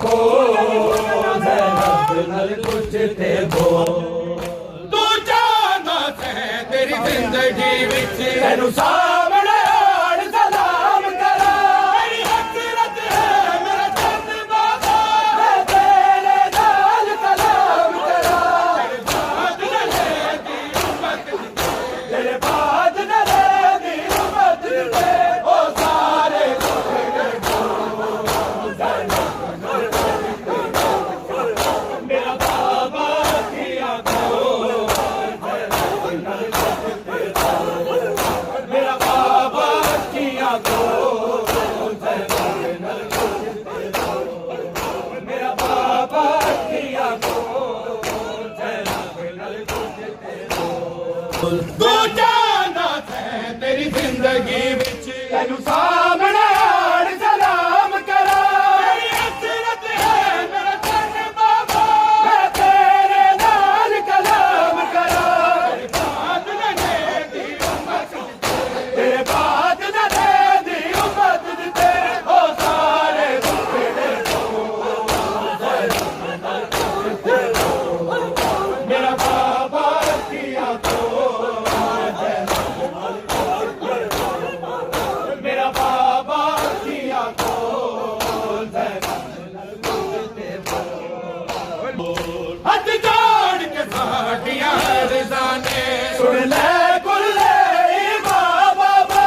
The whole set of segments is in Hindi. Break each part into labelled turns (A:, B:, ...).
A: को नल कुछ ते बोल तू जाना से तेरी जिंदगी विच तेनू सामने आड़ सलाम करा मेरी हसरत है मेरा चंद बाबा मैं तेरे नाल कलाम करा तेरे बाद न लेगी उम्मत ते ओ सारे मेरा बाबा की आंखों मेरा बाबा की आंखों मेरा बाबा की आंखों तू जाना है तेरी जिंदगी विच तेनू सामने आड़ सलाम करा मेरी हसरत है मेरा चंद बाबा मैं तेरे नाल कलाम करा तेरे बाद न लेगी उम्मत ते ओ सारे मेरा बाबा की आंखों मेरा बाबा की आंखों हाथ जोड़ के साड़ियां रिजाने सुन ले कुल्ले इमाम बाबा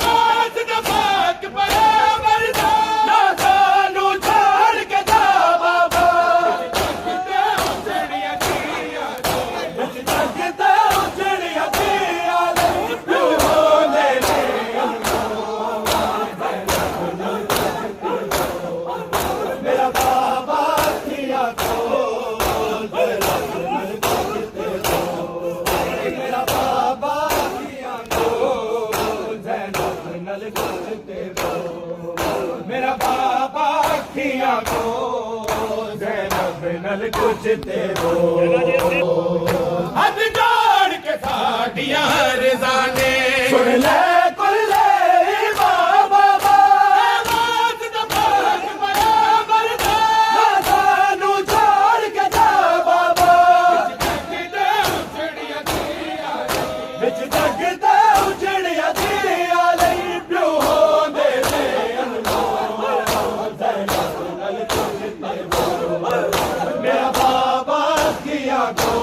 A: बात दफाक बराबर दा ना सानू छोड़ के जा बाबा उजड़िया किया जगता उजड़िया किया तू होने मेरा बाबा की आंखों मेरा बाबा की आंखों नल कुछ ते मेरा बाबा की आंखों नल कुछ ते हाथ जोड़ के साड़ियां रिजाने सुन ले कुल्ले इमाम बाबा बात दफाक बराबर दा ना सानू छोड़ के जा बाबा विच जगता उजड़िया दिया लई प्यो होंदे ने मेरा बाबा की आंखों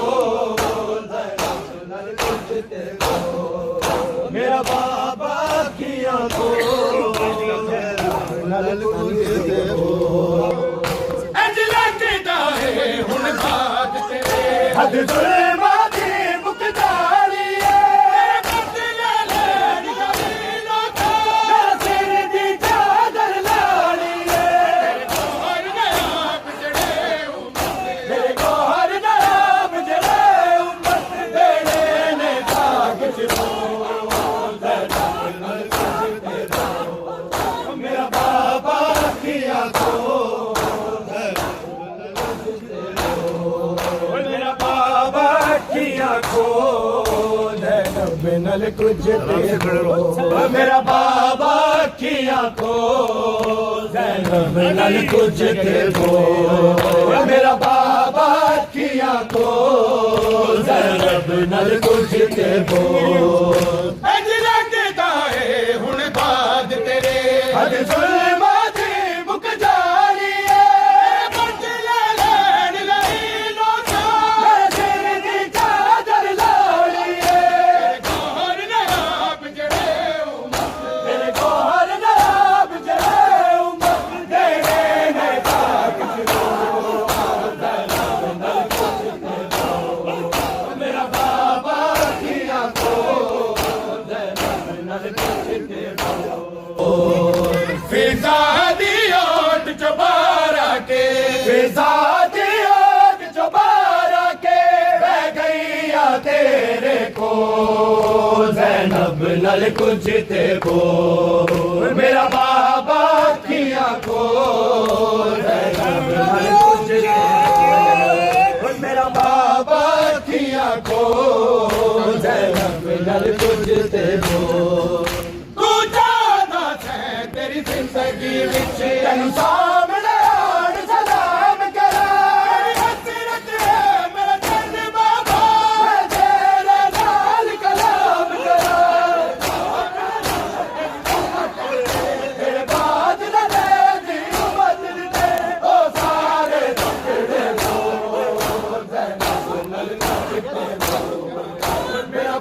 A: मेरा बाबा की आंखों इंज लगदा है हुण बात तेरे हद जुल्मां दी मुकदारी मेरे बदले लैण गली लोकां मेरे सिर दी चादर लाड़ी मेरे गोहर नाम जड़े मेरे गोहर नाम जड़े उम्मत देने ने भाग मेरा बाबा की आंखों मेरा बाबा की आंखों नल कुछ मेरा बाबा की आंखों नल कुछ मेरा बाबा की आंखों नल कुछ इंज लगदा है हुण बाद तेरे हद जुल्मां दी मुक जानी है बदले लैण लई लोकां मेरे सिर दी चादर लाड़ी है मेरे गोहर नाम जड़े उम्मत देने ने भाग मेरा बाबा की आंखों फिजा दी ओट चबारा के फिजा दी ओट चबारा के बह गईया तेरे को ज़ैनब नल कुछ ते बोल मेरा बाबा की आंखों ज़ैनब नल कुछ ते बोल मेरा बाबा की आंखों ज़ैनब नल कुछ ते बोल तू जाना है तेरी जिंदगी विच तैनू सामने आड़ मेरा